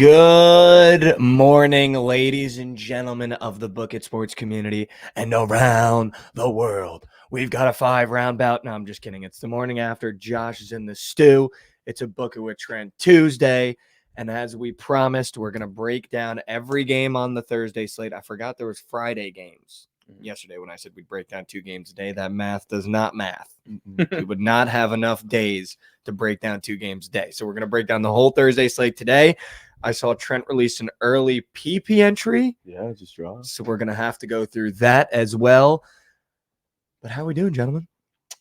Good morning, ladies and gentlemen of the Book It Sports community and around the world. We've got a 5-round bout. No, I'm just kidding. It's the morning after. Josh is in the stew. It's a Book It with Trent Tuesday. And as we promised, we're going to break down every game on the Thursday slate. I forgot there was Friday games yesterday when I said we'd break down 2 games a day. That math does not math. We would not have enough days to break down 2 games a day. So we're going to break down the whole Thursday slate today. I saw Trent release an early PP entry. Yeah, it just dropped. So we're going to have to go through that as well. But how are we doing, gentlemen?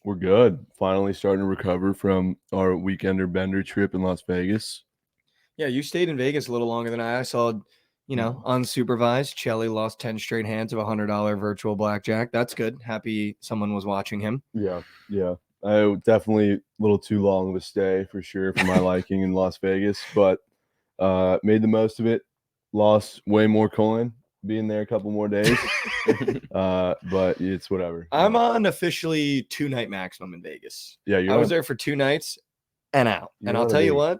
We're good. Finally starting to recover from our weekender bender trip in Las Vegas. Yeah, you stayed in Vegas a little longer than I saw, unsupervised. Chelly lost 10 straight hands of $100 virtual blackjack. That's good. Happy someone was watching him. Yeah. I definitely a little too long of a stay for sure for my liking in Las Vegas, but made the most of it. Lost way more coin being there a couple more days. But it's whatever. I'm on officially 2-night maximum in Vegas. Yeah, I was there for 2 nights and out. And I'll tell you what,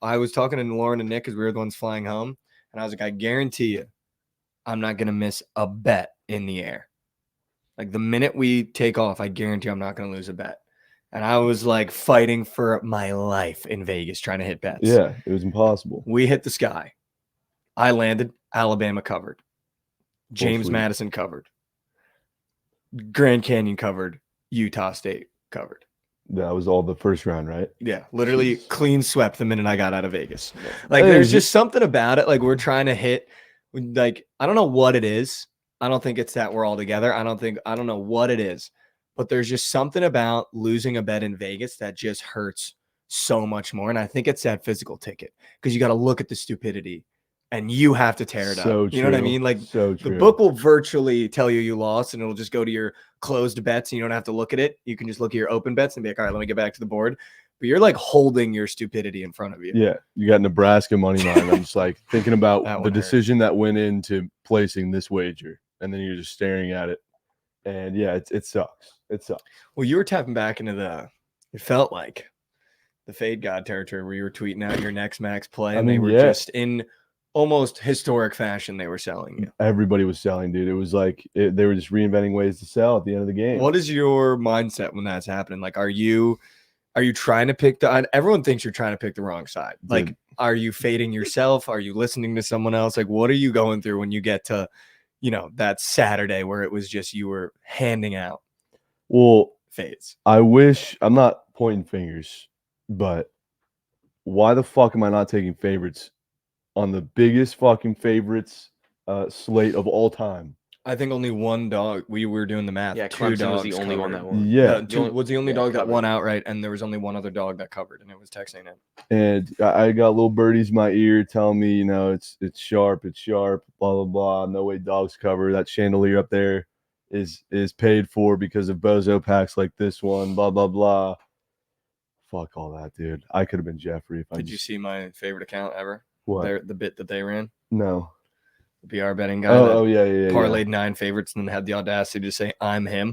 I was talking to Lauren and Nick because we were the ones flying home. And I was like, I guarantee you, I'm not going to miss a bet in the air. Like the minute we take off, I guarantee I'm not going to lose a bet. And I was like fighting for my life in Vegas trying to hit bets. Yeah, it was impossible. We hit the sky. I landed. Alabama covered. James Madison covered. Grand Canyon covered. Utah State covered. That was all the first round, right? Yeah, literally clean swept the minute I got out of Vegas. Like there's just something about it. Like we're trying to hit, like, I don't know what it is. I don't think it's that we're all together. I don't know what it is, but there's just something about losing a bet in Vegas that just hurts so much more. And I think it's that physical ticket because you got to look at the stupidity and you have to tear it up. You know what I mean? Like the book will virtually tell you lost and it'll just go to your closed bets and you don't have to look at it. You can just look at your open bets and be like, all right, let me get back to the board. But you're like holding your stupidity in front of you. Yeah. You got Nebraska money line. I'm just like thinking about the decision that went into placing this wager. And then you're just staring at it. And yeah, it sucks. It sucks. Well, you were tapping back into it felt like the Fade God territory where you were tweeting out your next max play. And they were just in almost historic fashion. They were selling you. Everybody was selling, dude. It was like they were just reinventing ways to sell at the end of the game. What is your mindset when that's happening? Like, are you trying to pick everyone thinks you're trying to pick the wrong side. Like, dude, are you fading yourself? Are you listening to someone else? Like, what are you going through when you get to, that Saturday where it was just you were handing out fades? I wish I'm not pointing fingers, but why the fuck am I not taking favorites on the biggest fucking favorites slate of all time? I think only one dog. We were doing the math. Yeah, 2 Clemson dogs was the only one that won. Yeah, was the only dog that won outright, and there was only one other dog that covered, and it was Texas A&M. And I got little birdies in my ear telling me, it's sharp, blah blah blah. No way dogs cover. That chandelier up there is paid for because of bozo packs like this one. Blah blah blah. Fuck all that, dude. I could have been Jeffrey if I. Did you see my favorite account ever? What? The bit that they ran? No. The BR betting guy. Yeah. Parlayed 9 favorites and then had the audacity to say, I'm him.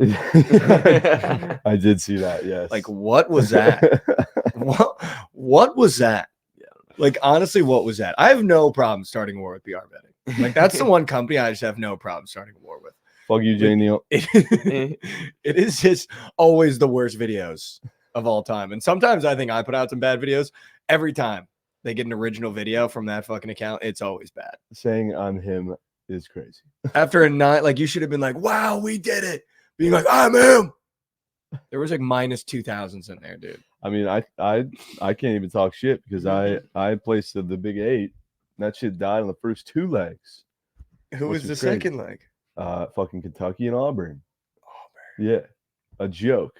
I did see that, yes. Like, what was that? What was that? Yeah. Like, honestly, what was that? I have no problem starting a war with BR betting. Like, that's the one company I just have no problem starting a war with. Fuck you, Jay Neal. It is just always the worst videos of all time. And sometimes I think I put out some bad videos. Every time they get an original video from that fucking account, it's always bad. Saying I'm him is crazy. After a night, like, you should have been like, wow, we did it. Being like, I'm him. There was like minus 2,000s in there, dude. I mean, I can't even talk shit because I placed the big 8. And that shit died on the first 2 legs. Who was the second leg? Fucking Kentucky and Auburn. Yeah. A joke.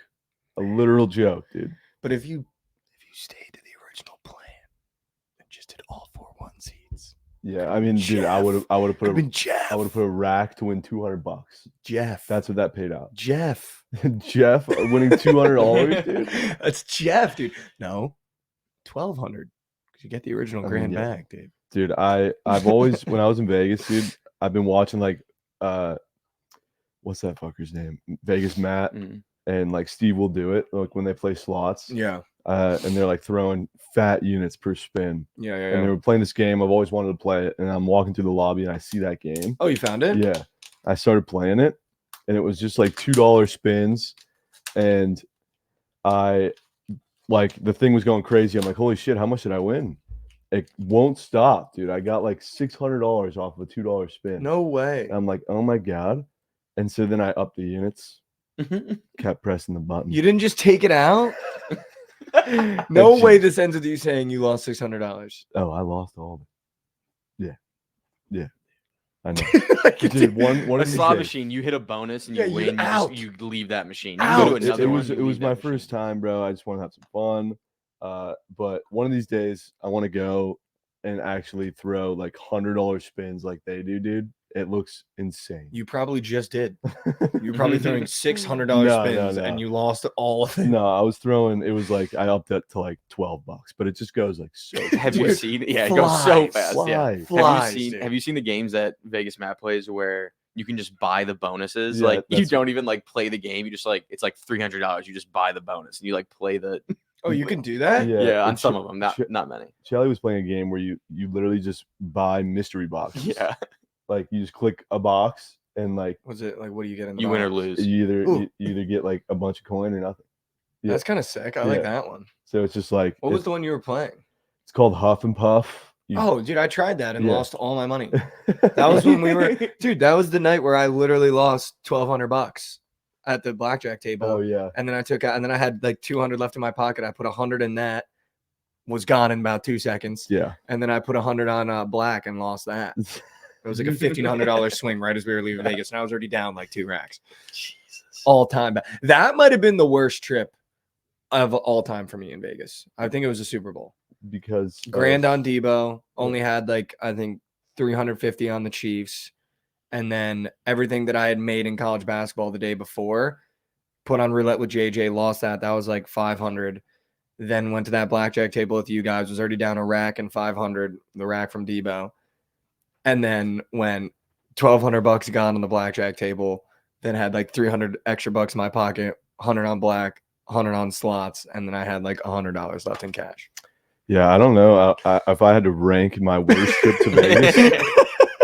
A literal joke, dude. But if you stayed to the original plan and just did all 4-1 seeds. Yeah, I mean, Jeff, dude, I would have put a rack to win $200. Jeff. That's what that paid out. Jeff. Jeff winning $200, dude. That's Jeff, dude. No. $1,200. Because you get the original grand bag, dude. Dude, I've always when I was in Vegas, dude, I've been watching like what's that fucker's name? Vegas Matt and like Steve will do it like when they play slots. Yeah. and they're like throwing fat units per spin. Yeah, And they were playing this game. I've always wanted to play it, and I'm walking through the lobby and I see that game. Oh, you found it? Yeah, I started playing it, and it was just like $2 spins, and I like the thing was going crazy. I'm like, holy shit, how much did I win? It won't stop, dude. I got like $600 off of a $2 spin. No way. I'm like, oh my god. And so then I upped the units, kept pressing the button. You didn't just take it out? No way this ends with you saying you lost $600. Oh, I lost all of it. Yeah. I know. Like, Dude, one A of these slot days- machine, you hit a bonus and Yeah, you you win. out. You leave that machine. You Out. go to It- another it one. was you it was leave my that first machine. time, bro. I just want to have some fun. But one of these days I want to go and actually throw like $100 spins like they do, dude. It looks insane. You probably just did. You were probably throwing $600 No, spins no. and you lost all of it. No, I was throwing. It was like I upped it to like $12, but it just goes like so. Have you Dude, seen? Yeah, it goes so flies, fast. Yeah. Flies, Have you seen? dude. Have you seen the games that Vegas Matt plays where you can just buy the bonuses? Yeah, Like you that's- don't even like play the game. You just like it's like $300. You just buy the bonus and you like play the. Oh, you can do that? Yeah, on it's- some of them, not many. Shelly was playing a game where you literally just buy mystery boxes. Yeah, Like you just click a box and like Was it like, what do you get in the you win or box? lose. you either get like a bunch of coin or nothing. Yeah. That's kind of sick. I like Yeah. that one. So it's just like What was it's, the one you were playing? it's called Huff and Puff. You- Oh, dude, I tried that and Yeah. lost all my money. That was when we were, dude. That was the night where I literally lost $1,200 at the blackjack table. Oh yeah. And then I took out, and then I had like 200 left in my pocket. I put 100 in that, was gone in about 2 seconds. Yeah. And then I put 100 on black and lost that. It was like a $1,500 swing right as we were leaving Vegas, and I was already down like 2 racks. Jesus. All time. That might have been the worst trip of all time for me in Vegas. I think it was a Super Bowl. Because Grand on Debo, only had like I think 350 on the Chiefs, and then everything that I had made in college basketball the day before, put on roulette with JJ, lost that. That was like 500. Then went to that blackjack table with you guys, was already down a rack and 500, the rack from Debo, and then when $1,200 gone on the blackjack table, then had like 300 extra bucks in my pocket, 100 on black, 100 on slots, and then I had like $100 left in cash. Yeah, I don't know. If I had to rank my worst trip to Vegas,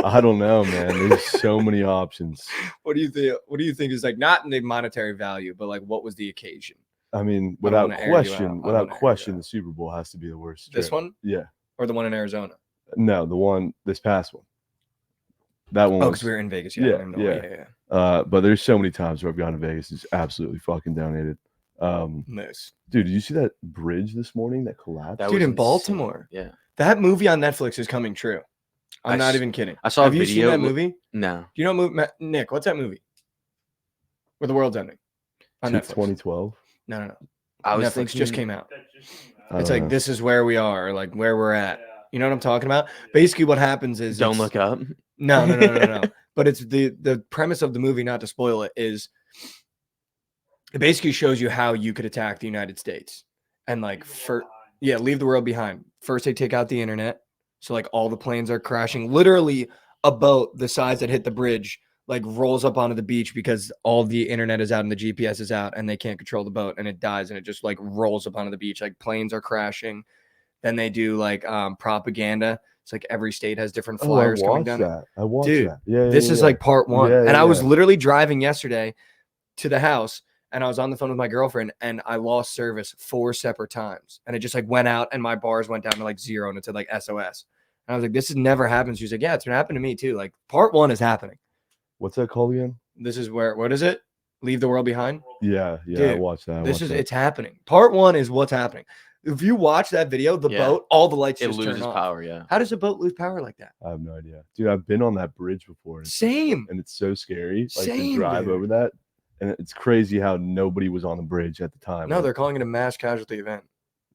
I don't know, man. There's so many options. What do you think? What do you think is like not in the monetary value, but like what was the occasion? I mean, I don't without wanna air you out. I question, don't without wanna air you question, out. the Super Bowl has to be the worst. This trip. one Yeah. or the one in Arizona? No, the one this past one. That one Oh, was because we were in Vegas. yeah, I don't know. yeah. But there's so many times where I've gone to Vegas, it's absolutely fucking donated. Moose. Dude, did you see that bridge this morning that collapsed? That Dude, was in insane. Baltimore. Yeah, That movie on Netflix is coming true. I'm I not s- even kidding. I saw Have a you seen video. that movie? No, Do you know Nick? What's that movie? Where the world's ending on Netflix? 2012. No. I was Netflix thinking just came out. I It's don't like know. this is where we are, or like where we're at. You know what I'm talking about? Basically, what happens is Don't it's- look up. No. But it's the premise of the movie, not to spoil it, is it basically shows you how you could attack the United States. And like leave the world behind. First they take out the internet. So like all the planes are crashing. Literally a boat the size that hit the bridge like rolls up onto the beach because all the internet is out and the GPS is out and they can't control the boat and it dies and it just like rolls up onto the beach. Like planes are crashing. Then they do like propaganda. It's like every state has different Oh, I flyers coming watched down. that. I watched Dude, that. Yeah, This is like part one. Yeah, and yeah, I was yeah. literally driving yesterday to the house and I was on the phone with my girlfriend and I lost service 4 separate times. And it just like went out and my bars went down to like 0 and it said like SOS. And I was like, this has never happened. She was like, yeah, it's been happening to me too. Like part one is happening. What's that called again? This is what is it? Leave the world behind. Yeah, I Dude, watched that. It's happening. Part one is what's happening. If you watch that video, the Yeah. boat, all the lights It just loses turn off. power. Yeah. How does a boat lose power like that? I have no idea, dude. I've been on that bridge before, and Same. it's so scary, like Same, to drive dude. over that. And it's crazy how nobody was on the bridge at the time. No, Like, they're calling it a mass casualty event.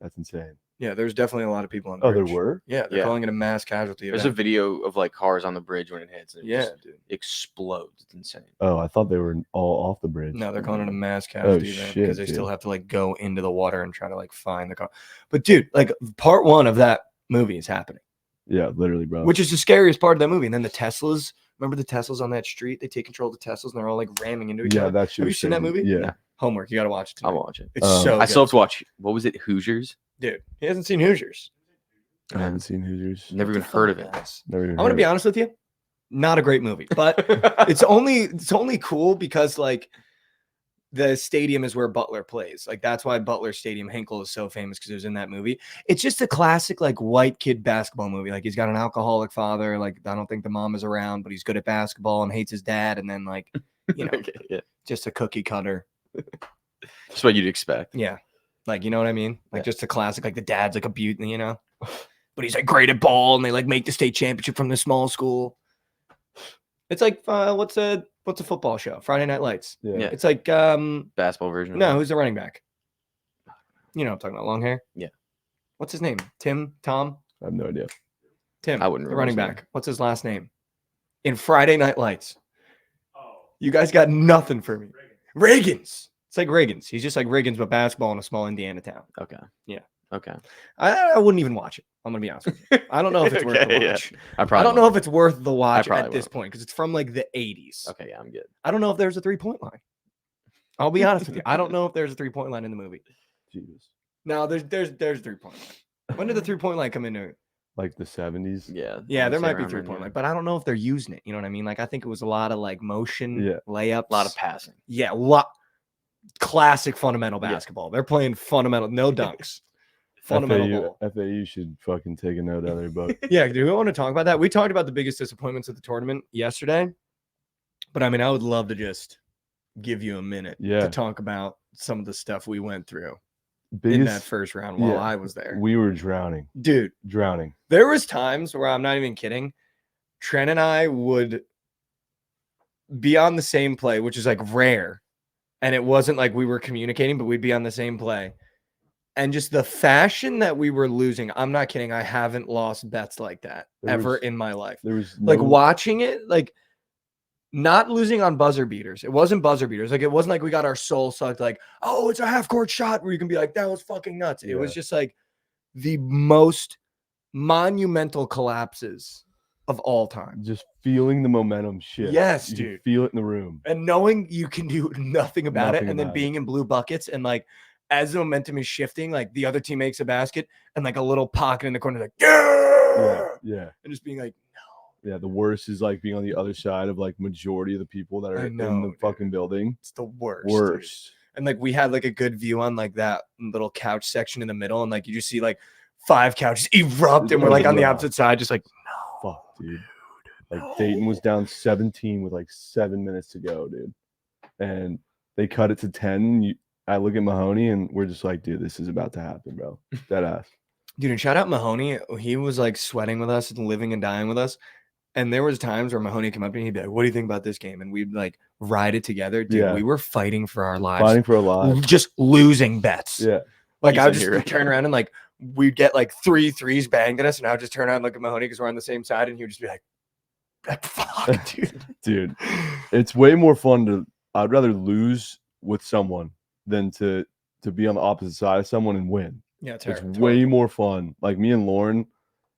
that's insane. Yeah, there's definitely a lot of people on the Oh, there bridge. were. Yeah, they're Yeah. calling it a mass casualty There's a event. video of like cars on the bridge when it hits. And it Yeah, just dude. explodes. It's insane. Oh, I thought they were all off the bridge. No, they're calling it a mass casualty event shit, because they still dude. have to like go into the water and try to like find the car. But dude, like part one of that movie is happening, Yeah, literally, bro. which is the scariest part of that movie. And then the Teslas Remember the Teslas on that street? They take control of the Teslas and they're all like ramming into each Yeah, other. that shit Have you was seen that crazy. movie? Yeah. No. Homework. You got to watch it. I'll Tonight. watch it. It's Um, so I still good. have to watch. What was it? Hoosiers. Dude, he hasn't seen Hoosiers. I haven't seen Hoosiers. Never even What the heard of fuck, it. guys? Never even I'm gonna heard be of honest with you. Not a great movie, but it's only cool because like the stadium is where Butler plays. Like that's why Butler Stadium Hinkle is so famous because it was in that movie. It's just a classic like white kid basketball movie. Like he's got an alcoholic father. Like I don't think the mom is around, but he's good at basketball and hates his dad. And then like Okay, yeah. just a cookie cutter. That's what you'd expect. Yeah, like you know what I mean. Like Yeah. just a classic. Like the dad's like a beaut, but he's like great at ball, and they like make the state championship from the small school. It's like what's a football show? Friday Night Lights. Yeah. Yeah. It's like Basketball version. of no, it. who's the running back? You know what I'm talking about, long hair. Yeah. What's his name? Tom? I have no idea. Tim. I wouldn't the remember running his name. back. What's his last name? In Friday Night Lights. You guys got nothing for me. Reagan's. It's like Reagan's. He's just like Reagan's, but basketball in a small Indiana town. Okay. Yeah. Okay. I wouldn't even watch it. I'm gonna be honest with you. I don't know if it's worth the Okay, yeah. watch. I I probably. don't know won't. if it's worth the watch probably at this won't. point because it's from like the 80s. Okay, yeah, I'm good. I don't know if there's a 3-point line. I'll be honest with you. I don't know if there's a 3-point line in the movie. Jesus. No, there's 3-point line. When did the 3-point line come into? Like the 70s. Yeah. Yeah, I'd there say might be around then, 3-point yeah. line, but I don't know if they're using it. You know what I mean? Like I think it was a lot of like motion, Yeah. layups, A lot of passing. yeah, classic fundamental Yeah. basketball. They're playing fundamental, no dunks, fundamental ball. FAU should fucking take a note out of their book. Yeah, do we want to talk about that? We talked about the biggest disappointments of the tournament yesterday, but I mean, I would love to just give you a minute Yeah. to talk about some of the stuff we went through in that Biggest, first round while yeah, I was there. we were drowning. Dude, Drowning. there was times where I'm not even kidding. Trent and I would be on the same play, which is like rare. And it wasn't like we were communicating, but we'd be on the same play. And just the fashion that we were losing, I'm not kidding. I haven't lost bets like that There ever was- in my life. There was Like no- watching it, like not losing on buzzer beaters. It wasn't buzzer beaters. Like it wasn't like we got our soul sucked, like, oh, it's a half court shot where you can be like, that was fucking nuts. It was Yeah. just like the most monumental collapses of all time. just feeling the momentum shift. Yes, You could dude. feel it in the room. And knowing you can do nothing about it, Nothing and then about it. being in blue buckets, and like as the momentum is shifting, like the other team makes a basket, and like a little pocket in the corner, like Yeah. yeah, Yeah. and just being like, Yeah. The worst is like being on the other side of like majority of the people that are I in know, the dude. fucking building. it's the worst. dude. Worst. And like we had like a good view on like that little couch section in the middle, and like you just see like 5 couches erupt, and we're like on the Yeah. opposite side, just like Fuck, dude. Like Dayton was down 17 with like 7 minutes to go, dude. And they cut it to 10. I look at Mahoney and we're just like, dude, this is about to happen, bro. Dead ass. dude. And shout out Mahoney, he was like sweating with us and living and dying with us. And there was times where Mahoney came up to me, he'd be like, "What do you think about this game?" And we'd like ride it together, dude. Yeah. We were fighting for our lives, Fighting for a lot. just losing bets. Yeah. Like You I would said just you're right. turn around and like we'd get like 3 threes banged at us, and I would just turn around and look at Mahoney because we're on the same side, and he would just be like, "Fuck, dude." Dude, it's way more fun to I'd rather lose with someone than to be on the opposite side of someone and win. Yeah, it's It's way more fun. Like me and Lauren,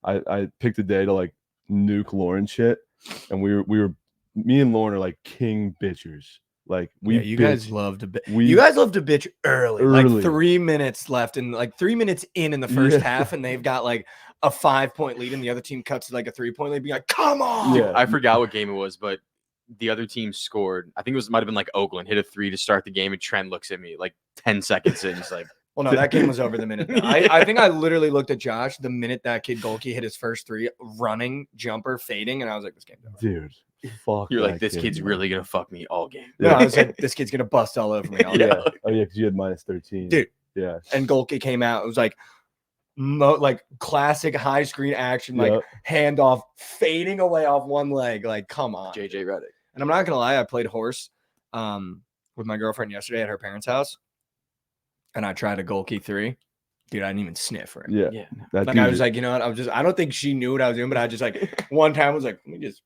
I picked a day to like nuke Lauren shit. And we were me and Lauren are like king bitchers. Like we yeah, you bitch. guys love to bitch. we You guys love to bitch early, like Early. 3 minutes left, and like 3 minutes in the first Yeah. half, and they've got like a 5-point lead, and the other team cuts to like a 3-point lead, be like, "Come on!" Yeah. I forgot what game it was, but the other team scored. I think it might have been like Oakland hit a 3 to start the game, and Trent looks at me like 10 seconds in. He's like, Well, no, that game was over the minute. though. I think I literally looked at Josh the minute that kid Golke hit his first 3, running jumper, fading, and I was like, "This game's over." dude. Fuck. "You're like, that this kid, kid's bro. really gonna fuck me all game." No, Yeah. I was like, "This kid's gonna bust all over me." All Yeah. day. Yeah. Oh yeah, because you had minus 13. Dude. Yeah. And Golke came out. It was like, like classic high screen action, like Yep. handoff, fading away off one leg. Like, come on. JJ Redick. And I'm not gonna lie, I played horse with my girlfriend yesterday at her parents' house, and I tried a Golke 3. Dude, I didn't even sniff her. Yeah. Yeah. That Like dude I was like, you know what? I don't think she knew what I was doing, but I just like one time was like, let me just.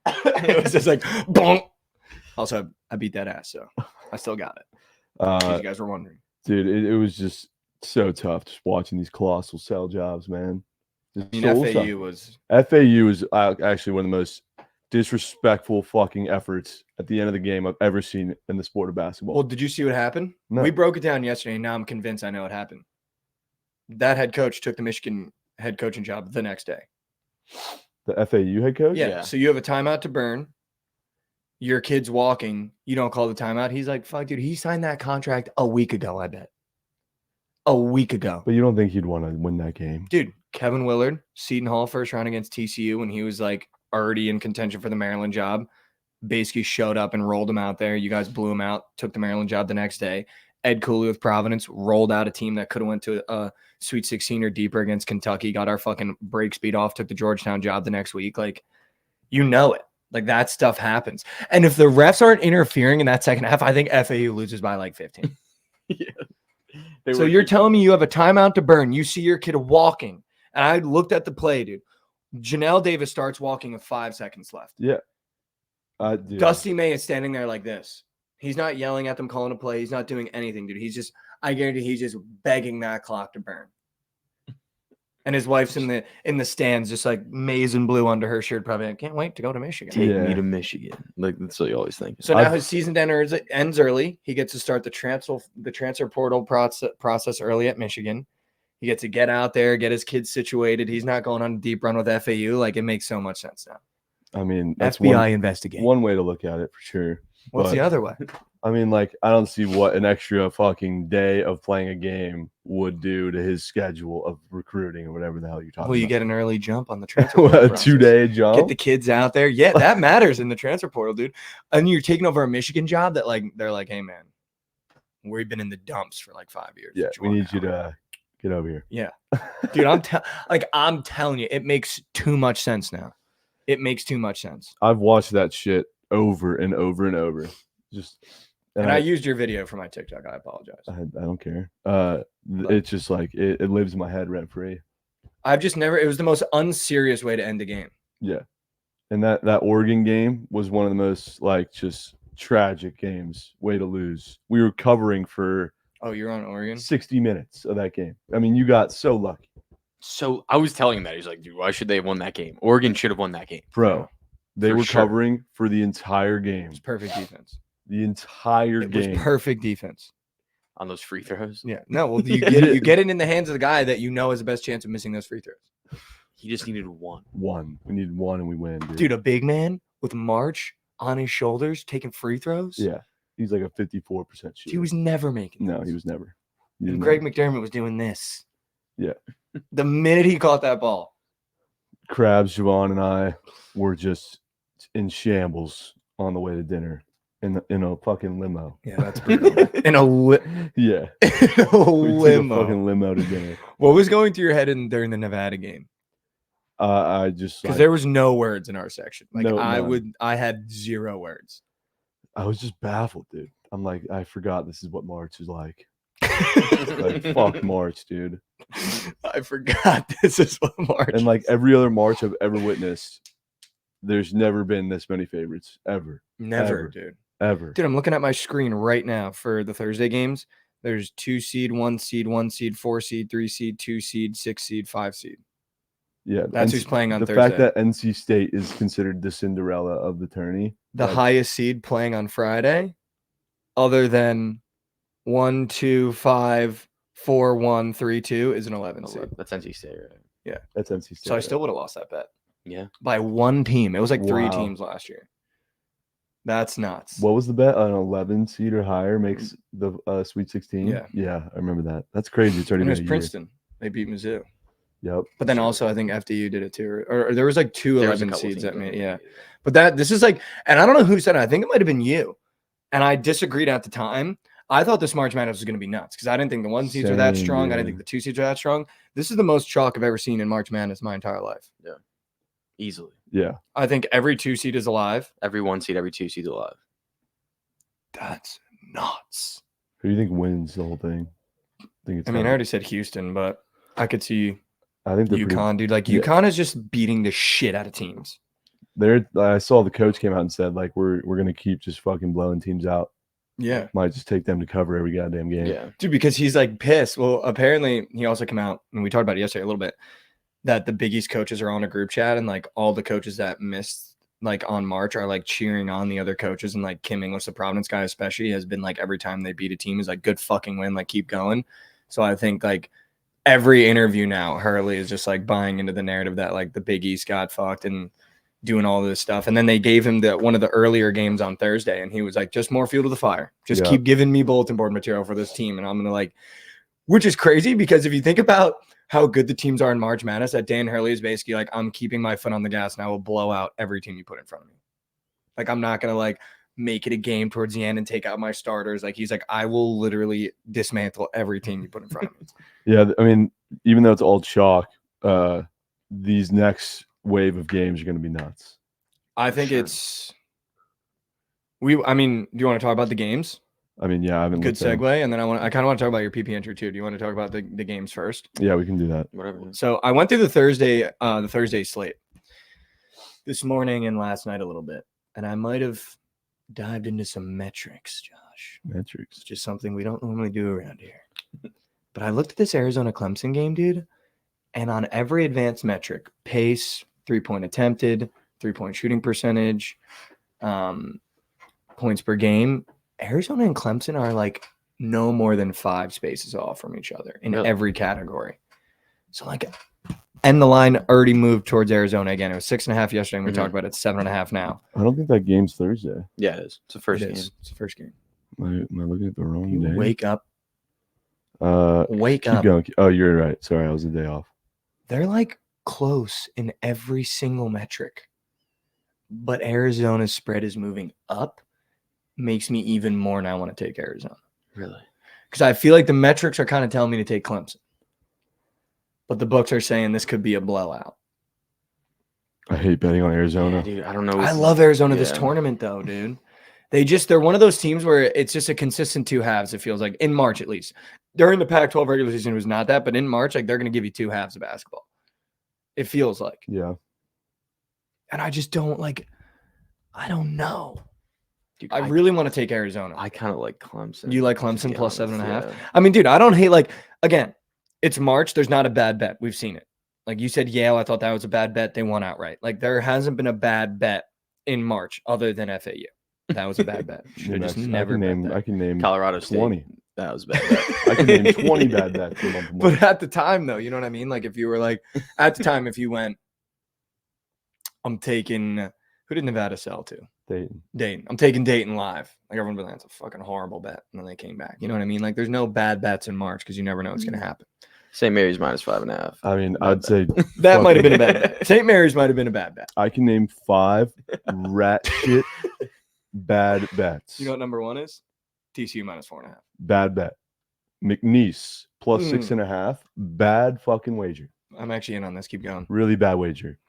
It was just like, bonk. Also, I beat that ass, so I still got it. In case you guys were wondering. dude, it was just so tough just watching these colossal sell jobs, man. Just I mean, soul FAU sucking. was FAU is actually one of the most disrespectful fucking efforts at the end of the game I've ever seen in the sport of basketball. Well, did you see what happened? No. We broke it down yesterday, and now I'm convinced I know what happened. That head coach took the Michigan head coaching job the next day. The FAU head coach? Yeah. Yeah. So you have a timeout to burn. Your kid's walking. You don't call the timeout. He's like, fuck, dude, he signed that contract a week ago, I bet. A week ago. But you don't think he'd want to win that game? Dude, Kevin Willard, Seton Hall first round against TCU when he was like already in contention for the Maryland job, basically showed up and rolled him out there. You guys blew him out, took the Maryland job the next day. Ed Cooley with Providence rolled out a team that could have went to a Sweet 16 or deeper against Kentucky, got our fucking break speed off, took the Georgetown job the next week. Like, you know it. Like, that stuff happens. And if the refs aren't interfering in that second half, I think FAU loses by like 15. Yeah. So you're telling me you have a timeout to burn. You see your kid walking. And I looked at the play, dude. Janelle Davis starts walking with 5 seconds left. Yeah. Dude. Dusty May is standing there like this. He's not yelling at them, calling a play. He's not doing anything, dude. He's just, I guarantee he's just begging that clock to burn. And his wife's in the stands, just like maize and blue under her shirt. Probably, I can't wait to go to Michigan. Take Yeah. me to Michigan. Like, that's what you always think. So now his season ends early. He gets to start the transfer portal process early at Michigan. He gets to get out there, get his kids situated. He's not going on a deep run with FAU. Like, it makes so much sense now. I mean, that's FBI investigate. one way to look at it for sure. What's but- the other way? I mean, like, I don't see what an extra fucking day of playing a game would do to his schedule of recruiting or whatever the hell you're talking Well, you about. get an early jump on the transfer What, portal a process. 2-day jump? Get the kids out there. Yeah, that matters in the transfer portal, dude. And you're taking over a Michigan job that, like, they're like, hey, man, we've been in the dumps for like 5 years. Yeah, What we want need you now?" to get over here. Yeah, dude, I'm telling you, it makes too much sense now. It makes too much sense. I've watched that shit over and over and over. Just And I used your video for my TikTok. I apologize. I don't care. It's just like it lives in my head rent free. I've just never. It was the most unserious way to end a game. Yeah, and that Oregon game was one of the most like just tragic games. Way to lose. We were covering for Oh, you're on Oregon. 60 minutes of that game. I mean, you got so lucky, So I was telling him that. He's like, dude, why should they have won that game? Oregon should have won that game. bro. They For were sure. covering for the entire game. It was perfect defense. The entire It was game. perfect defense. On those free throws. Yeah. No, well, you get it in the hands of the guy that you know has the best chance of missing those free throws. He just needed one. One. We needed one and we win, dude. Dude, a big man with March on his shoulders taking free throws. Yeah. He's like a 54% shooter. He was never making No, those. he was never. And Greg McDermott was doing this. Yeah. The minute he caught that ball. Krabs, Javon, and I were just in shambles on the way to dinner in a fucking limo. Yeah, that's brutal. in a Yeah. in a We took a limo. fucking limo to dinner. What was going through your head during the Nevada game? I just Because like, there was no words in our section. Like No, I had 0 words. I was just baffled, dude. I'm like, I forgot this is what March is like. Like fuck March, dude. I forgot this is what March. And like every other March I've ever witnessed, there's never been this many favorites ever. never, ever. dude. Ever. Dude, I'm looking at my screen right now for the Thursday games. There's 2 seed, 1 seed, 1 seed, 4 seed, 3 seed, 2 seed, 6 seed, 5 seed. Yeah. That's who's playing on the Thursday. fact that NC State is considered the Cinderella of the tourney. The like, highest seed playing on Friday, other than 1, 2, 5, 4, 1, 3, 2, is an 11 seed. That's NC State, right? That's NC State. So I right? still would have lost that bet Yeah. by 1 team. It was like 3 Wow. teams last year. That's nuts. What was the bet? An 11 seed or higher makes the Sweet 16. Yeah. Yeah, I remember that. That's crazy. It's already And it been was a year. Princeton. They beat Mizzou. Yep. But then also I think FDU did it too. Or there was like 2 There was a 11 couple seeds teams that made, that yeah. did it. But this is like, and I don't know who said it. I think it might have been you. And I disagreed at the time. I thought this March Madness was going to be nuts because I didn't think the 1 seeds were that Same, strong. I yeah. didn't think the 2 seeds were that strong. This is the most chalk I've ever seen in March Madness my entire life. Easily. Yeah. I think every 2 seed is alive. Every 1 seed, every 2 seeds alive. That's nuts. Who do you think wins the whole thing? Think it's I mean, I already said Houston, but I could see I think they're pretty- UConn, dude. Like yeah. UConn is just beating the shit out of teams. I saw the coach came out and said like we're gonna keep just fucking blowing teams out. Yeah. Might just take them to cover every goddamn game. Yeah. Dude, because he's like pissed. Well, apparently he also came out and we talked about it yesterday a little bit that the Big East coaches are on a group chat and like all the coaches that missed like on March are like cheering on the other coaches, and like Kim English, the Providence guy especially, has been like every time they beat a team is like good fucking win, like keep going. So I think like every interview now, Hurley is just like buying into the narrative that like the Big East got fucked and doing all this stuff. And then they gave him one of the earlier games on Thursday, and he was like, just more fuel to the fire. Just keep giving me bulletin board material for this team. And I'm gonna like, which is crazy because if you think about how good the teams are in March Madness, that Dan Hurley is basically like, I'm keeping my foot on the gas and I will blow out every team you put in front of me. Like, I'm not going to like make it a game towards the end and take out my starters. Like, he's like, I will literally dismantle every team you put in front of me. Yeah. I mean, even though it's all chalk, these next wave of games are going to be nuts. I think I mean, do you want to talk about the games? I mean, yeah, I haven't. Good segue, and then I kind of want to talk about your PP entry too. Do you want to talk about the games first? Yeah, we can do that. Whatever. So I went through the Thursday slate this morning and last night a little bit, and I might have dived into some metrics, Josh. Metrics, It's just something we don't normally do around here. But I looked at this Arizona Clemson game, dude, and on every advanced metric, pace, 3-point attempted, 3-point shooting percentage, points per game, Arizona and Clemson are like no more than 5 spaces off from each other in every category. So like, and the line already moved towards Arizona again. It was 6.5 yesterday, and we talked about it. It's 7.5 now. I don't think that game's Thursday. Yeah, it is. It's the first game. It's the first game. Am I looking at the wrong You day? wake up. Keep going. Oh, you're right. Sorry, I was a day off. They're like close in every single metric, but Arizona's spread is moving up. Makes me even more now want to take Arizona. Really? Because I feel like the metrics are kind of telling me to take Clemson. But the books are saying this could be a blowout. I hate betting on Arizona. Yeah, dude, I don't know. I love Arizona this tournament, though, dude. They're one of those teams where it's just a consistent 2 halves, it feels like, in March at least. During the Pac-12 regular season, it was not that, but in March, like, they're going to give you 2 halves of basketball. It feels like. Yeah. And I just don't like, I don't know. Dude, I really want to take Arizona. I kind of like Clemson. You like Clemson plus 7.5? Yeah. I mean, dude, I don't hate, like, again, it's March. There's not a bad bet. We've seen it. Like you said, Yale, I thought that was a bad bet. They won outright. Like, there hasn't been a bad bet in March other than FAU. That was a bad bet. Should have just never I can name Colorado State. 20. That was a bad bet. I can name 20 bad bets. In a month. But at the time, though, you know what I mean? Like, if you were like, at the time, if you went, I'm taking, who did Nevada sell to? Dayton. I'm taking Dayton live. Like, everyone was like, that's a fucking horrible bet. And then they came back. You know what I mean? Like, there's no bad bets in March because you never know what's going to happen. St. Mary's minus 5.5. I mean, I'd say that might have been a bad bet. St. Mary's might have been a bad bet. I can name 5 rat shit bad bets. You know what number 1 is? TCU minus 4.5. Bad bet. McNeese plus 6.5. Bad fucking wager. I'm actually in on this. Keep going. Really bad wager.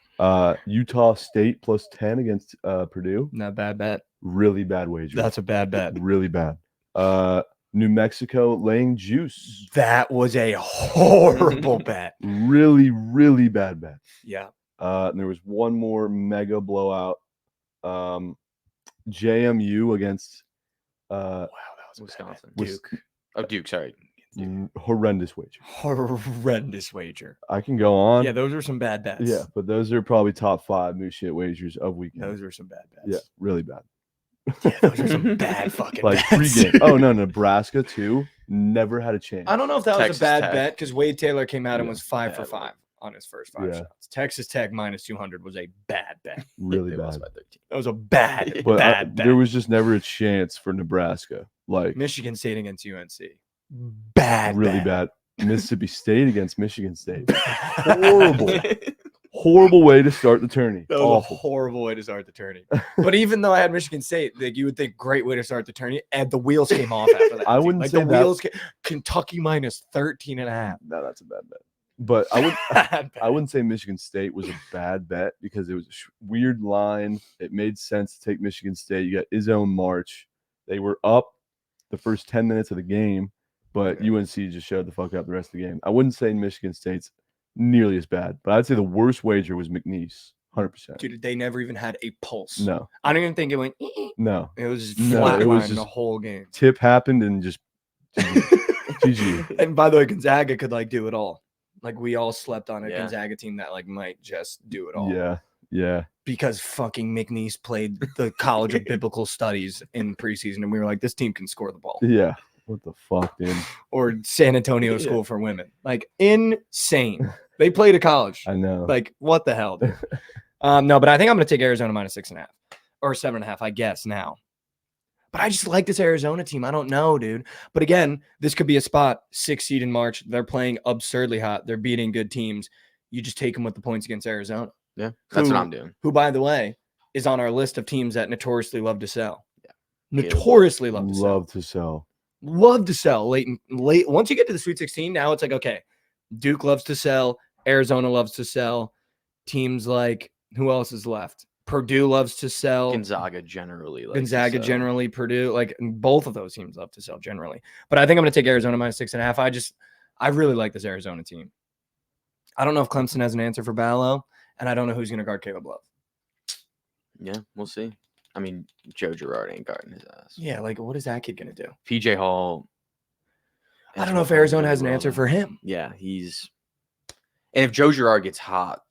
Utah State plus 10 against Purdue. Not bad bet. Really bad wager. That's a bad bet. Really bad. New Mexico laying juice. That was a horrible bet. Really, really bad bet. Yeah. And there was one more mega blowout. JMU against Wow, that was Wisconsin. Duke. Duke, sorry. horrendous wager. Horrendous wager. I can go on. Yeah, those were some bad bets. Yeah, but those are probably top 5 new shit wagers of weekend. Those were some bad bets. Yeah, really bad. Yeah, those are some bad fucking like bets. pregame. Oh no, Nebraska too. Never had a chance. I don't know if that Texas was a bad Tech. bet because Wade Taylor came out and Yeah. was 5 for Yeah, 5 on his first 5 Yeah. shots. Texas Tech minus 200 was a bad bet. Really They bad. lost by 13. That was a bad, But bad bet. there was just never a chance for Nebraska. Like Michigan State against UNC. Bad, really bad. Mississippi State against Michigan State. Horrible. Horrible way to start the tourney. That was Awful. a horrible way to start the tourney. But even though I had Michigan State, like you would think great way to start the tourney, and the wheels came off after that. I too. wouldn't like say the that- wheels came, Kentucky minus 13.5. No, that's a bad bet. But I would Bad bet. I wouldn't say Michigan State was a bad bet because it was a weird line. It made sense to take Michigan State. You got Izzo and March. They were up the first 10 minutes of the game, but Okay. UNC just showed the fuck up the rest of the game. I wouldn't say Michigan State's nearly as bad, but I'd say the worst wager was McNeese, 100%. Dude, they never even had a pulse. No, I don't even think it went. no. It was just No, flat it was the just- whole game. Tip happened and just GG. And by the way, Gonzaga could like do it all. Like we all slept on a Yeah. Gonzaga team that like might just do it all. Yeah, yeah. because fucking McNeese played the College of Biblical Studies in preseason, and we were like, this team can score the ball. Yeah. What the fuck, dude? Or San Antonio School for Women. Like, insane. They played at college. I know. Like, what the hell, dude? No, but I think I'm going to take Arizona minus 6.5 or 7.5, I guess, now. But I just like this Arizona team. I don't know, dude. But again, this could be a spot. 6 seed in March. They're playing absurdly hot. They're beating good teams. You just take them with the points against Arizona. Yeah, that's what I'm doing. Who, by the way, is on our list of teams that notoriously love to sell. Yeah. Notoriously love to sell. Love to sell. Love to sell late. Once you get to the Sweet 16, now it's like, okay, Duke loves to sell. Arizona loves to sell. Teams like, who else is left? Purdue loves to sell. Gonzaga generally. Generally, Purdue, like both of those teams love to sell generally. But I think I'm going to take Arizona minus 6.5. I really like this Arizona team. I don't know if Clemson has an answer for Ballo, and I don't know who's going to guard Caleb Love. Yeah, we'll see. I mean, Joe Girard ain't guarding his ass. Yeah, like what is that kid going to do? PJ Hall. I don't know if Arizona has an answer for him. Yeah, and if Joe Girard gets hot,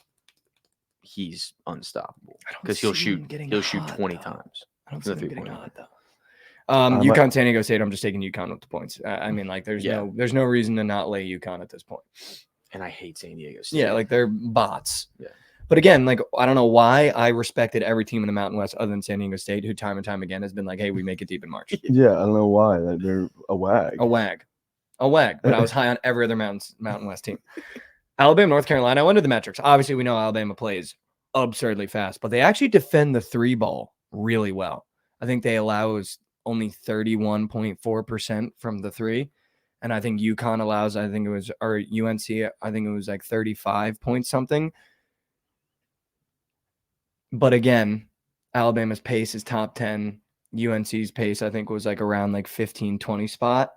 he's unstoppable because he'll shoot 20 times. I don't from see the him getting 3-point hot line. though. UConn, San Diego State. I'm just taking UConn with the points. I mean, like, there's Yeah. no reason to not lay UConn at this point. And I hate San Diego State. Yeah, like they're bots. Yeah. But again, like I don't know why I respected every team in the Mountain West other than San Diego State, who time and time again has been like, "Hey, we make it deep in March." Yeah, I don't know why. Like, they're a wag. A wag. But I was high on every other Mountain West team. Alabama, North Carolina. I went to the metrics. Obviously, we know Alabama plays absurdly fast, but they actually defend the 3 ball really well. I think they allows only 31.4% from the 3. And I think UConn allows, or UNC, I think it was like 35 point something. But again, Alabama's pace is top 10. UNC's pace, I think, was like around like 15, 20 spot.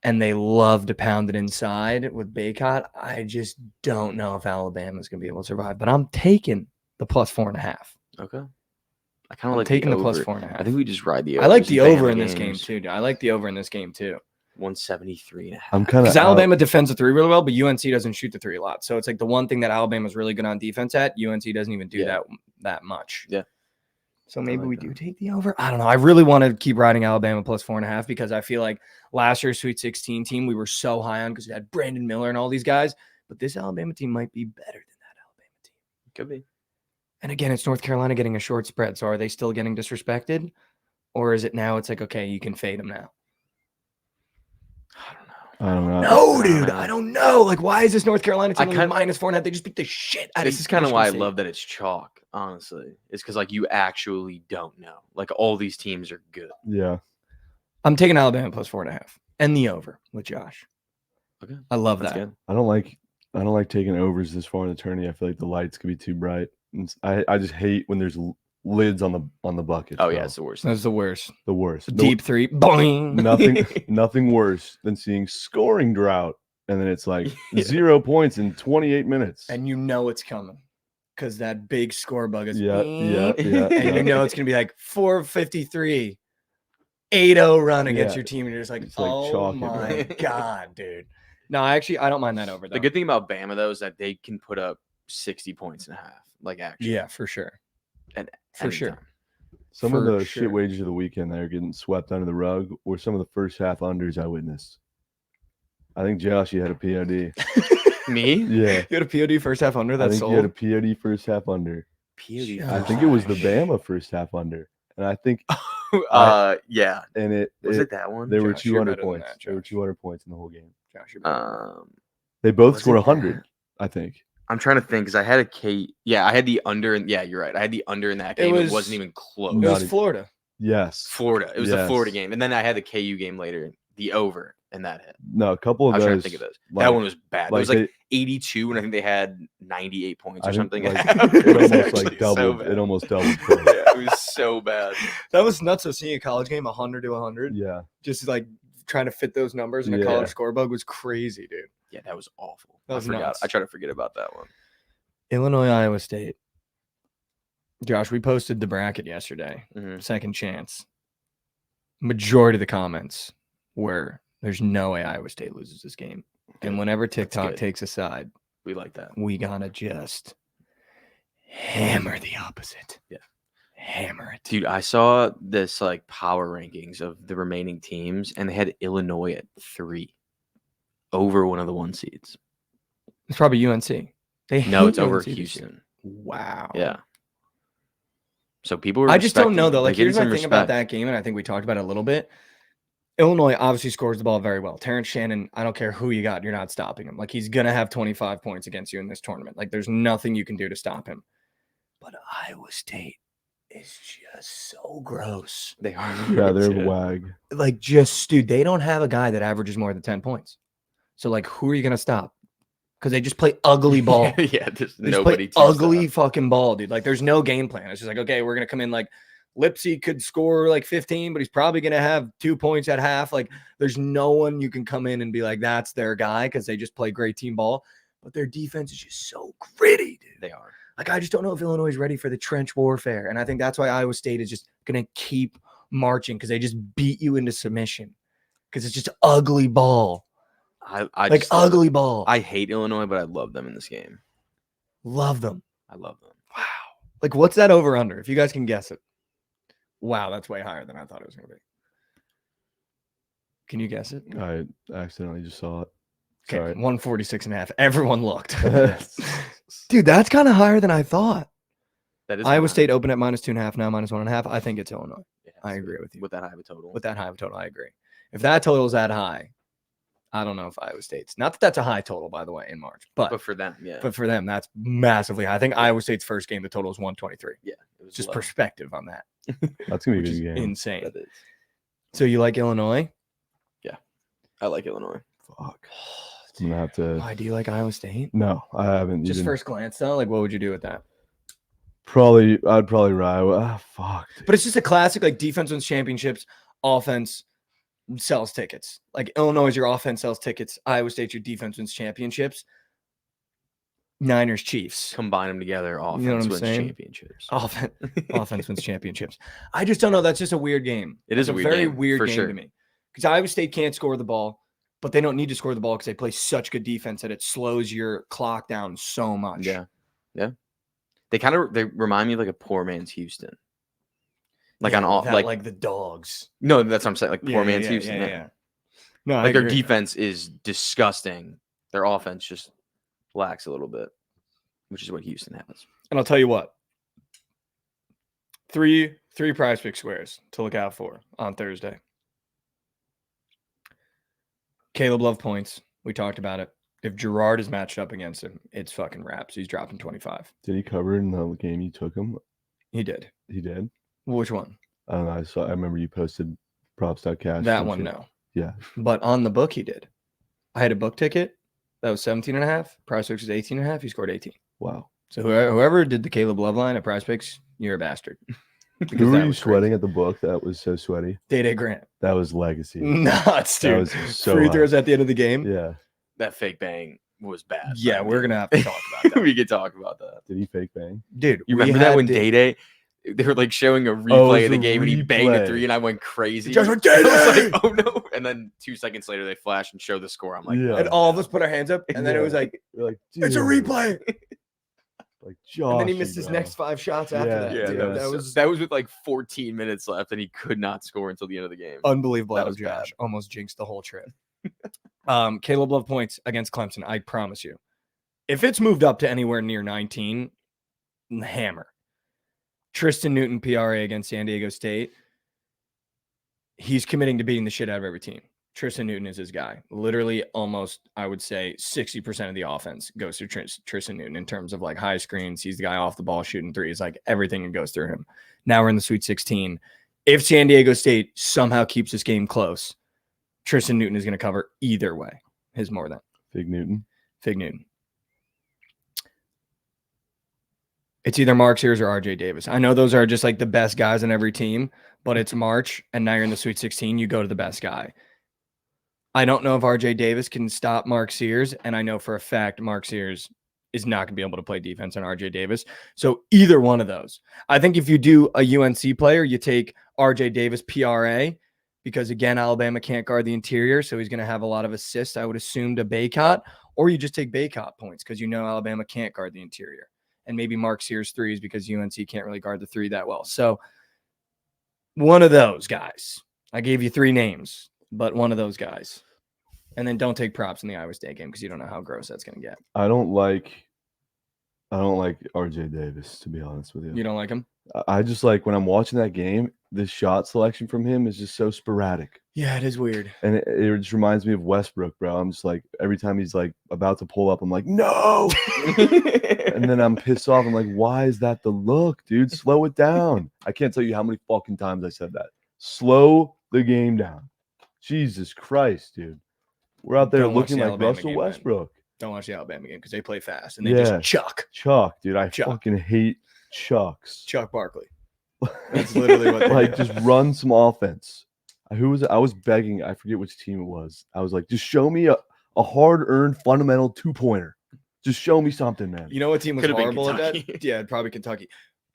And they love to pound it inside with Baycott. I just don't know if Alabama's going to be able to survive. But I'm taking the plus 4.5. Okay. I kind of like taking the over. plus 4.5. I think we just ride the over. I like the over in this game too. I like the over in this game too. 173.5. I'm kind of because Alabama defends the 3 really well, but UNC doesn't shoot the 3 a lot. So it's like the one thing that Alabama's really good on defense at. UNC doesn't even do that much. Yeah. So maybe like we that. do take the over. I don't know. I really want to keep riding Alabama plus 4.5 because I feel like last year's Sweet 16 team we were so high on because we had Brandon Miller and all these guys. But this Alabama team might be better than that Alabama team. Could be. And again, it's North Carolina getting a short spread. So are they still getting disrespected? Or is it now it's like, okay, you can fade them now? I don't know. No, dude, I don't know. Like, why is this North Carolina team kinda- minus 4.5? They just beat the shit out of This is kind of why I Michigan State. love that it's chalk, honestly. It's because, like, you actually don't know. Like, all these teams are good. Yeah. I'm taking Alabama plus 4.5 and the over with Josh. Okay. I love That's that. good. I don't like taking overs this far in the tourney. I feel like the lights could be too bright. And I just hate when there's lids on the bucket. Oh, yeah, it's the worst. That's the worst. the worst. Deep 3, boing. Nothing worse than seeing scoring drought, and then it's like Yeah. 0 points in 28 minutes. And you know it's coming because that big score bug is Yeah. and you know it's gonna be like 453, 8-0 run against Yeah. your team, and you're just like, It's like oh chalk it, my right? god, dude. No, I don't mind that over though. The good thing about Bama, though, is that they can put up 60 points and a half. Like, actually. Yeah, for sure. At For sure. anytime. Some of for the sure. shit wages of the weekend that are getting swept under the rug were some of the first half unders I witnessed. I think Josh, you had a POD. Me? Yeah. You had a POD first half under I that think sold. you had a POD first half under. POD. Yeah. I think it was the Gosh. Bama first half under. And I think Yeah. and Was it that one? there were Josh, you're 200 better than points. that, There were Josh. 200 points in the whole game. Josh, you're better. They both Was scored it 100, that? I think. I'm trying to think because I had a K. Yeah, I had the under. And yeah, you're right. I had the under in that game. It wasn't even close. It Not was even- Florida. Yes. Florida. It was the Florida Yes. game. And then I had the KU game later, the over, and that hit. No, a couple of I was those. trying to think of those. like- That one was bad. It was like they- 82, and I think they had 98 points I or think, something. like, It it was almost actually like so doubled. bad. It almost doubled. Yeah, it was so bad. That was nuts. So seeing a college game 100 to 100, Yeah. just like trying to fit those numbers in a Yeah. college score bug was crazy, dude. Yeah, that was awful. That was I forgot. nuts. I try to forget about that one. Illinois, Iowa State. Josh, we posted the bracket yesterday. Mhm. Second chance. Majority of the comments were there's no way Iowa State loses this game. And Good. whenever TikTok good. takes a side, We like that. we gotta just hammer the opposite. Yeah. Hammer it. Dude, I saw this like power rankings of the remaining teams, and they had Illinois at 3 over one of the 1 seeds. It's probably UNC. No, it's over UNC this year. Houston. Wow. Yeah. So people were I just don't respecting know them. though. They're Like, here's getting my some thing about respect. that game, and I think we talked about it a little bit. Illinois obviously scores the ball very well. Terrence Shannon, I don't care who you got, you're not stopping him. Like, he's gonna have 25 points against you in this tournament. Like, there's nothing you can do to stop him. But Iowa State is just so gross. They are. Yeah, they're Yeah. wag. Like, just dude, they don't have a guy that averages more than 10 points. So, like, who are you gonna stop? Because they just play ugly ball. Yeah, there's They just nobody play to ugly stop. fucking ball, dude. Like, there's no game plan. It's just like, okay, we're gonna come in like Lipsy could score like 15, but he's probably gonna have 2 points at half. Like, there's no one you can come in and be like, that's their guy, because they just play great team ball. But their defense is just so gritty, dude. They are. Like, I just don't know if Illinois is ready for the trench warfare. And I think that's why Iowa State is just gonna keep marching, because they just beat you into submission. Because it's just ugly ball. I Like, just, ugly ball. I hate Illinois, but I love them in this game. love them. I love them. Wow. Like, what's that over under? If you guys can guess it. Wow, that's way higher than I thought it was going to be. Can you guess it? I accidentally just saw it. Okay, Sorry. 146.5. Everyone looked. That's Dude, that's kind of higher than I thought. That is Iowa kinda- State opened at -2.5, now -1.5. I think it's Illinois. Yeah, I so agree with you. With that high of a total. With that high of a total, I agree. If that total is that high, I don't know if Iowa State's. Not that that's a high total, by the way, in March. But for them, yeah. But for them, that's massively high. I think Iowa State's first game, the total is 123. yeah. It was Just low. perspective on that, gonna be a which good is game. insane. That is. So you like Illinois? I like Illinois. Fuck. I'm gonna have to. Why do you like Iowa State? No, I haven't. Just even- first glance, though, like what would you do with that? I'd probably ride. Fuck. But it's just a classic, like defense wins championships, offense sells tickets. Like Illinois is your offense sells tickets. Iowa State, your defense wins championships. Niners, Chiefs. Combine them together, offense know what I'm wins saying? championships. Offense wins championships. I just don't know. That's just a weird game. It is It's a weird very game, weird for game sure. to me. Because Iowa State can't score the ball, but they don't need to score the ball because they play such good defense that it slows your clock down so much. Yeah. Yeah. They remind me of like a poor man's Houston. Like Yeah, on all without, like the dogs. no, that's what I'm saying. Like Yeah, poor yeah, man's yeah, Houston. yeah, Yeah. yeah. No, I Like their agree. defense is disgusting. Their offense just lacks a little bit, which is what Houston has. And I'll tell you what. Three prize pick squares to look out for on Thursday. Caleb Love points. We talked about it. If Gerard is matched up against him, it's fucking wraps. He's dropping 25. Did he cover in the game you took him? He did. He did. Which one? I don't know. I remember you posted props.cash. That and one, shit. no. Yeah. But on the book, he did. I had a book ticket that was 17.5. Prize picks was 18.5. He scored 18. Wow. So whoever did the Caleb Love line at prize picks, you're a bastard. Because Who were that you was sweating crazy. at the book? That was so sweaty. Day Grant. That was legacy. Nuts, That dude. was so Free high. throws at the end of the game. Yeah. That fake bang was bad. Yeah, by we're me. gonna have to talk about that. we could talk about that. Did he fake bang? Dude, You we remember that had when to- Day they were like showing a it replay was of the a game and he banged a replay. 3 and I went crazy. Josh went, I was "Day-Day!" like, oh no. And then 2 seconds later they flash and show the score. I'm like, Yeah. and all of us put our hands up, and then it was Yeah. like, You're like, it's a dude, replay. Like, And then he Joshy, missed his bro. next 5 shots after Yeah, that. yeah, dude. yeah. that was with like 14 minutes left and he could not score until the end of the game. unbelievable. That That was was Josh. Almost jinxed the whole trip. Caleb Love points against Clemson. I promise you. If it's moved up to anywhere near 19, hammer. Tristan Newton, PRA against San Diego State. He's committing to beating the shit out of every team. Tristan Newton is his guy. Literally almost, I would say, 60% of the offense goes through Tristan Newton in terms of like high screens. He's the guy off the ball shooting threes, like everything goes through him. Now we're in the Sweet 16. If San Diego State somehow keeps this game close, Tristan Newton is going to cover either way. His more than Fig Newton. Fig Newton. It's either Mark Sears or RJ Davis. I know those are just like the best guys on every team, but it's March and now you're in the Sweet 16. You go to the best guy. I don't know if RJ Davis can stop Mark Sears, and I know for a fact Mark Sears is not going to be able to play defense on RJ Davis. So either one of those. I think if you do a UNC player, you take RJ Davis PRA because, again, Alabama can't guard the interior, so he's going to have a lot of assists, I would assume, to Baycott, or you just take Baycott points because you know Alabama can't guard the interior. and maybe Mark Sears threes because UNC can't really guard the three that well. So one of those guys. I gave you 3 names, but one of those guys. And then don't take props in the Iowa State game because you don't know how gross that's going to get. I don't like RJ Davis, to be honest with you. You don't like him? I just like when I'm watching that game, the shot selection from him is just so sporadic. Yeah, it is weird. And it just reminds me of Westbrook, bro. I'm just like, every time he's like about to pull up, I'm like, no. And then I'm pissed off. I'm like, why is that the look, dude? Slow it down. I can't tell you how many fucking times I said that. Slow the game down. Jesus Christ, dude. We're out there Don't watch looking the like Alabama Russell game, man. Westbrook. Don't watch the Alabama game because they play fast and they Yeah. just chuck Chuck, dude. I Chuck. fucking hate Chucks. Chuck Barkley. That's literally what they Like, do. just run some offense. I was begging, I forget which team it was. I was like, just show me a hard-earned fundamental 2-pointer. Just show me something, man. You know what team was Could've been horrible at that? Kentucky. Yeah, probably Kentucky.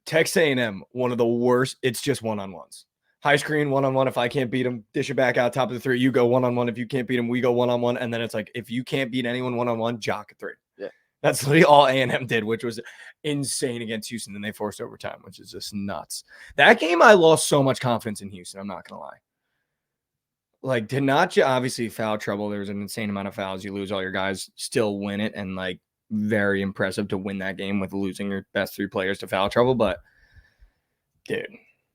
Texas A&M, one of the worst. It's just one-on-ones. High screen, one-on-one. If I can't beat them, dish it back out top of the 3. You go one-on-one. If you can't beat them, we go one-on-one. And then it's like, if you can't beat anyone one-on-one, jock a 3. Yeah. That's literally all A&M did, which was insane against Houston. Then they forced overtime, which is just nuts. That game, I lost so much confidence in Houston. I'm not going to lie. Like, did not obviously foul trouble. There was an insane amount of fouls. You lose all your guys, still win it. And like, very impressive to win that game with losing your best 3 players to foul trouble. But dude,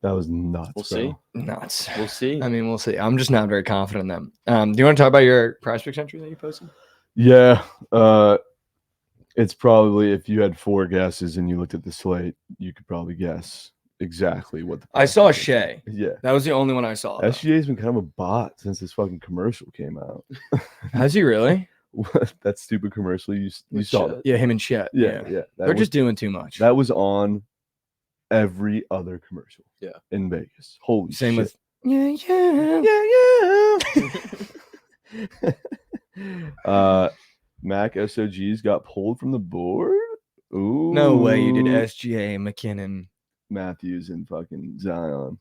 That was nuts. We'll bro. see. nuts. We'll see. I mean, we'll see. I'm just not very confident in them. Do you want to talk about your prospect entry that you posted? Yeah. It's probably, if you had 4 guesses and you looked at the slate, you could probably guess exactly what the I saw prospect Shea. is. Yeah. That was the only one I saw. though. SGA's been kind of a bot since this fucking commercial came out. Has he really? That stupid commercial you With saw Chet. that? Yeah, him and Chet. Yeah. That They're was, just doing too much. that was on every other commercial. Yeah. In Vegas. Holy Same shit. with Mac SOGs got pulled from the board. Ooh. No way you did SGA, McKinnon. Matthews and fucking Zion.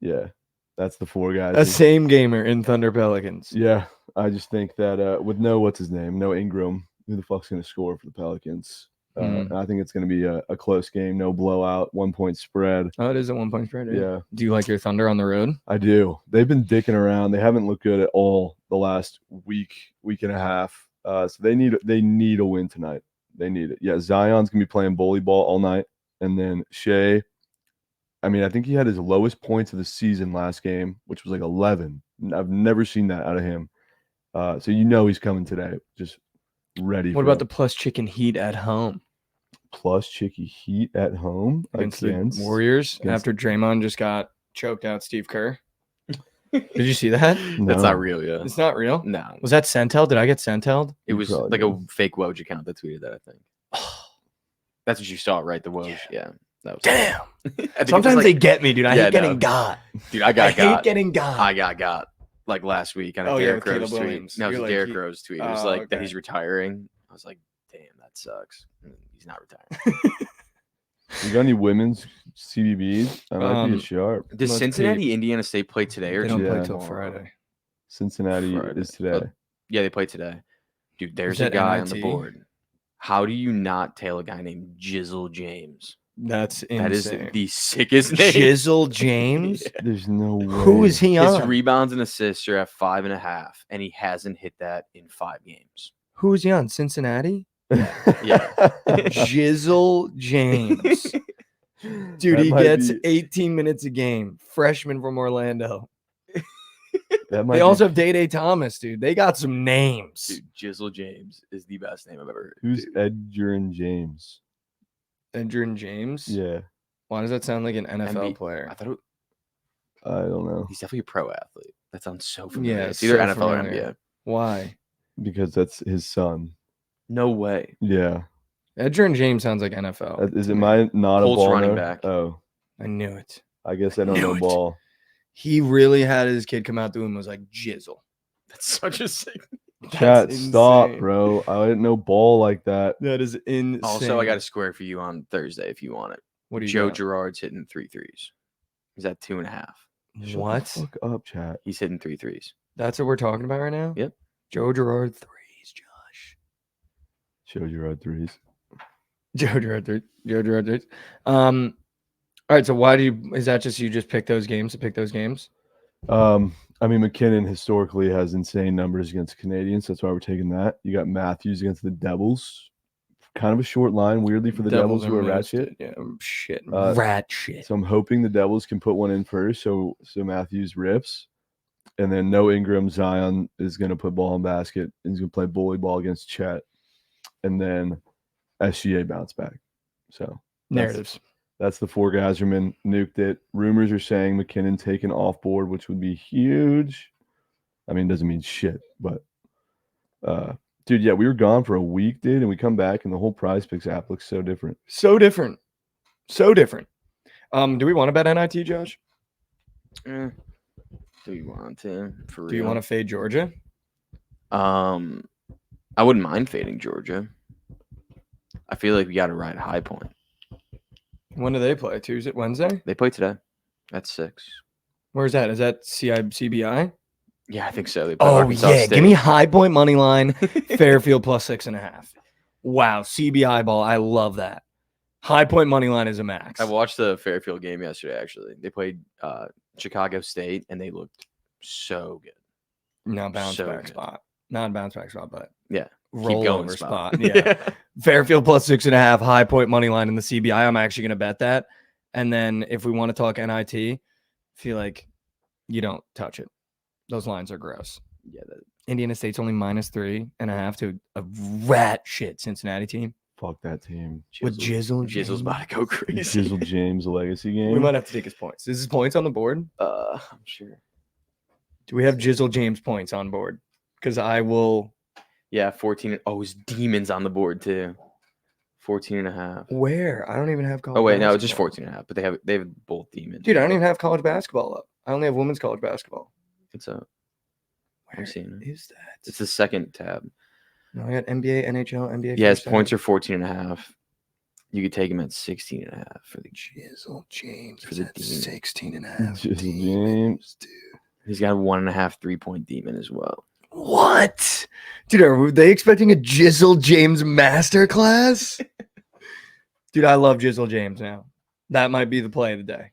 Yeah. That's the 4 guys. A same gamer in Thunder Pelicans. Yeah. I just think that with no what's his name, no Ingram, who the fuck's gonna score for the Pelicans? And I think it's gonna be a close game, no blowout, 1-point spread. Oh, it is a 1-point spread. Yeah, Do you like your Thunder on the road? I do. They've been dicking around. They haven't looked good at all the last week and a half. So they need a win tonight. They need it. Yeah, Zion's gonna be playing bully ball all night, and then Shea. I mean, I think he had his lowest points of the season last game, which was like 11. I've never seen that out of him. So he's coming today. Just ready. What for about it. the plus chicken heat at home plus Chicky Heat at home against the Warriors after Draymond just got choked out Steve Kerr? Did you see that? That's No. not real, yeah. It's not real. No. Was that Centel? Did I get Centelled? It was probably like did. a fake Woj account that tweeted that, I think. That's what you saw, right? The Woj. Yeah. That was Damn. I think it was Sometimes like- they get me, dude. I Yeah, hate getting no. got. Dude, I I got hate got. getting got. I got like last week on a Oh, yeah, Derrick with Rose Caleb tweet. Williams. No, it was You're a like, Derrick he- Rose tweet. It was Oh, like that okay. he's retiring. I was like, damn, that sucks. He's not retiring. You got any women's CBBs? I might be a Um, sharp. Does Let's Cincinnati, Indiana State play today or They don't Yeah. play till tomorrow? Friday. Cincinnati Friday. is today. Yeah, they play today. Dude, there's a that guy on the NIT? board. How do you not tail a guy named Jizzle James? That's insane. That is the sickest name. Jizzle James. Yeah. There's no way. Who is he His on? rebounds and assists are at 5.5, and he hasn't hit that in 5 games. Who is he on? Cincinnati? Yeah. Jizzle James. Dude, That he might gets be- 18 minutes a game. Freshman from Orlando. That might They be- also have Day Thomas, dude. They got some names. Dude, Jizzle James is the best name I've ever heard. Who's dude. Edgerrin James? Edgerrin James. Yeah, Why does that sound like an NFL MB player? I thought it, I don't know he's definitely a pro athlete. That sounds so familiar. Yeah, It's either so NFL or familiar. NBA. Why? because that's his son. No way. Yeah, Edgerrin James sounds like NFL. is to it me. my not a Colts ball running know? back. Oh, I knew it. I guess I don't Knew know it. ball. He really had his kid come out to him and was like, Jizzle. That's such a sick. Chat, That's stop, insane. bro. I didn't know ball like that. That is insane. Also, I got a square for you on Thursday if you want it. What do you Joe got? Girard's hitting 3 threes. He's at 2.5. Shut the What? fuck up, chat. He's hitting 3 threes. That's what we're talking about right now? Yep. Joe Girard threes, Josh. Show your odd threes. Joe Rodriguez. All right. So why is that just you just pick those games to pick those games? I mean, McKinnon historically has insane numbers against Canadians. That's why we're taking that. You got Matthews against the Devils. Kind of a short line, weirdly, for the Devils who are rat shit. Yeah, rat shit. So I'm hoping the Devils can put one in first. So Matthews rips. And then no Ingram. Zion is going to put ball in basket. And he's going to play bully ball against Chet. And then SGA bounce back. So narratives. That's the four Gazerman nuked it. Rumors are saying McKinnon taken off board, which would be huge. I mean, it doesn't mean shit, but dude, yeah, we were gone for a week, dude, and we come back and the whole Prize Picks app looks so different. So different. So different. Do we want to bet NIT, Josh? Do you want to? For real? Do you want to fade Georgia? I wouldn't mind fading Georgia. I feel like we got to ride High Point. When do they play? Tuesday, Wednesday? They play today. That's 6. Where's that? Is that CBI? Yeah, I think so. They play Oh Arkansas yeah, State. give me High Point money line, Fairfield plus 6.5. Wow, CBI ball. I love that. High Point money line is a max. I watched the Fairfield game yesterday. Actually, they played Chicago State, and they looked so good. Not bounce So back good. spot. Not bounce back spot, but Yeah, rollover keep spot. Yeah. Fairfield plus 6.5, High Point money line in the CBI. I'm actually going to bet that. And then if we want to talk NIT, I feel like you don't touch it. Those lines are gross. Yeah, Indiana State's only -3.5 to a rat shit Cincinnati team Fuck that team. with Jizzle. Jizzle's about to go crazy. Jizzle James, a legacy game. We might have to take his points. Is his points on the board? I'm sure. Do we have Jizzle James points on board? Because I will. Yeah, 14. Oh, his Demons on the board too. 14.5. Where? I don't even have college. Oh wait, no, it's just basketball. 14.5. But they have both Demons. Dude, I don't even have college basketball up. I only have women's college basketball. It's a. Where seeing it. is that? It's the second tab. No, I got NBA, NHL, NBA. Yeah, his first points half. are 14.5. You could take him at 16.5 for the. Jizzle James For the at Demon. 16.5. Jizzle James. Dude. He's got a 1.5 3-point Demon as well. What? Dude, are they expecting a Jizzle James masterclass? Dude, I love Jizzle James now. That might be the play of the day.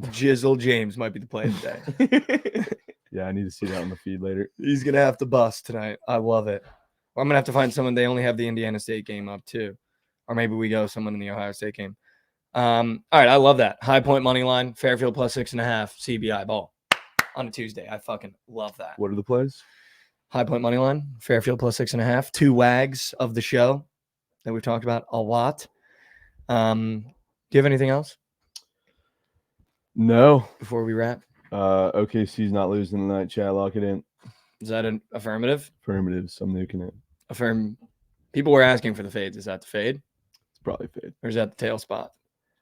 Jizzle James might be the play of the day. Yeah, I need to see that on the feed later. He's going to have to bust tonight. I love it. I'm going to have to find someone. They only have the Indiana State game up too. Or maybe we go someone in the Ohio State game. All right, I love that. High Point money line, Fairfield plus 6.5, CBI ball on a Tuesday. I fucking love that. What are the plays? High Point money line, Fairfield plus 6.5. 2 wags of the show that we've talked about a lot. Do you have anything else No. before we wrap? OKC's not losing tonight. Chat, lock it in. Is that an affirmative? Affirmatives. I'm nuking it. Affirm. People were asking for the fades. Is that the fade It's probably fade. or is that the tail spot?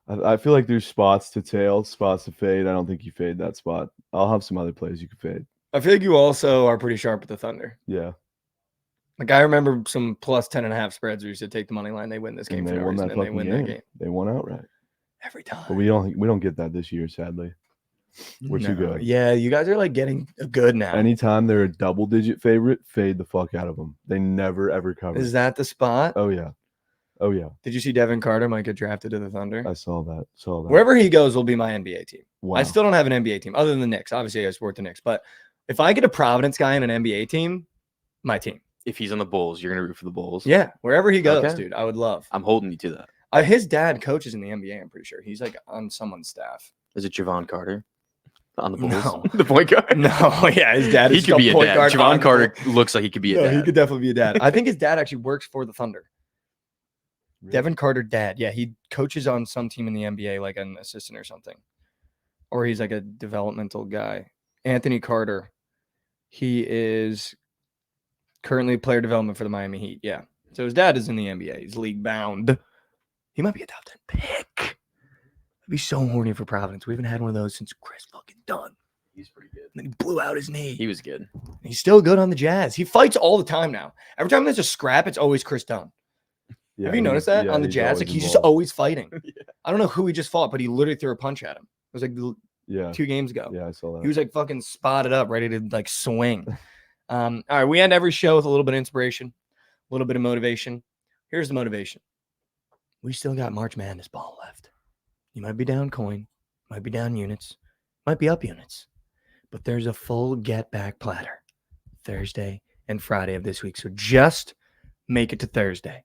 I feel like there's spots to tail, spots to fade. I don't think you fade that spot. I'll have some other plays you can fade. I feel like you also are pretty sharp with the Thunder. Yeah. Like I remember some plus 10.5 spreads where you said take the money line. They win this game And for they no won reason, that and they fucking win game. that game They won outright. every time. But we don't get that this year, sadly. We're too good. Yeah, you guys are like getting good now. Anytime they're a double-digit favorite, fade the fuck out of them. They never ever cover. Is that the spot? Oh yeah. Oh yeah. Did you see Devin Carter might get drafted to the Thunder? I saw that. Wherever he goes will be my NBA team. Wow. I still don't have an NBA team other than the Knicks. Obviously, I support the Knicks. But if I get a Providence guy in an NBA team, my team. If he's on the Bulls, you're gonna root for the Bulls. Yeah, wherever he goes, Okay. dude, I would love. I'm holding you to that. His dad coaches in the NBA, I'm pretty sure. He's like on someone's staff. Is it Javon Carter on the Bulls? No. The point guard. No, yeah, his dad He is could be a point dad. guard on Javon the Carter Bulls. looks like he could be a No, dad. he could definitely be a dad. I think his dad actually works for the Thunder. Really? Devin Carter dad. Yeah, he coaches on some team in the NBA, like an assistant or something. Or he's like a developmental guy. Anthony Carter. He is currently player development for the Miami Heat. Yeah. So his dad is in the NBA. He's league bound. He might be a top 10 pick. I'd be so horny for Providence. We haven't had one of those since Chris fucking Dunn. He's pretty good. And then he blew out his knee. He was good. He's still good on the Jazz. He fights all the time now. Every time there's a scrap, it's always Chris Dunn. Yeah, Have you noticed that on the Jazz? always Like he's just involved. always fighting. Yeah. I don't know who he just fought, but he literally threw a punch at him. It was like Yeah. 2 games ago. Yeah, I saw that. He was like fucking spotted up, ready to like swing. All right, we end every show with a little bit of inspiration, a little bit of motivation. Here's the motivation. we still got March Madness ball left. You might be down coin, might be down units, might be up units, but there's a full get back platter Thursday and Friday of this week. So just make it to Thursday,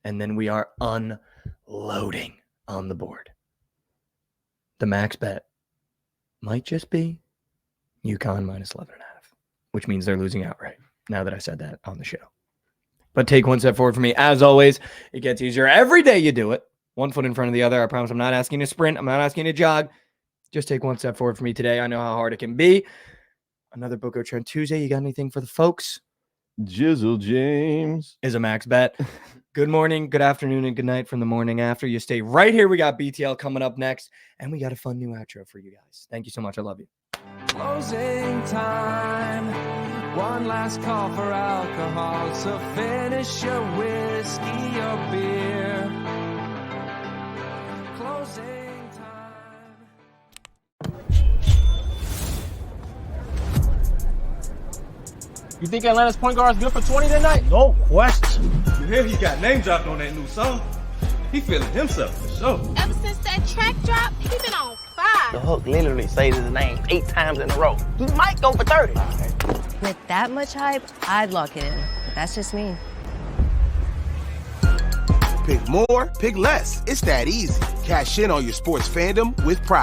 and then we are unloading on the board. The max bet might just be UConn minus 11.5, which means they're losing outright, now that I said that on the show. But take one step forward for me. As always, it gets easier every day you do it. One foot in front of the other. I promise I'm not asking you to sprint. I'm not asking you to jog. Just take one step forward for me today. I know how hard it can be. Another Book Out Trend Tuesday. You got anything for the folks? Jizzle James Is a max bet. Good morning, good afternoon, and good night from the morning after. You stay right here. We got BTL coming up next, and we got a fun new outro for you guys. Thank you so much. I love you. Closing time. One last call for alcohol. So finish your whiskey or beer. Closing time. You think Atlanta's point guard is good for 20 tonight? No question. You hear he got name dropped on that new song? He feeling himself for sure. Ever since that track drop, he been on The fire. hook literally says his name 8 times in a row. He might go for 30. With that much hype, I'd lock it in. But that's just me. Pick more, pick less. It's that easy. Cash in on your sports fandom with Pride.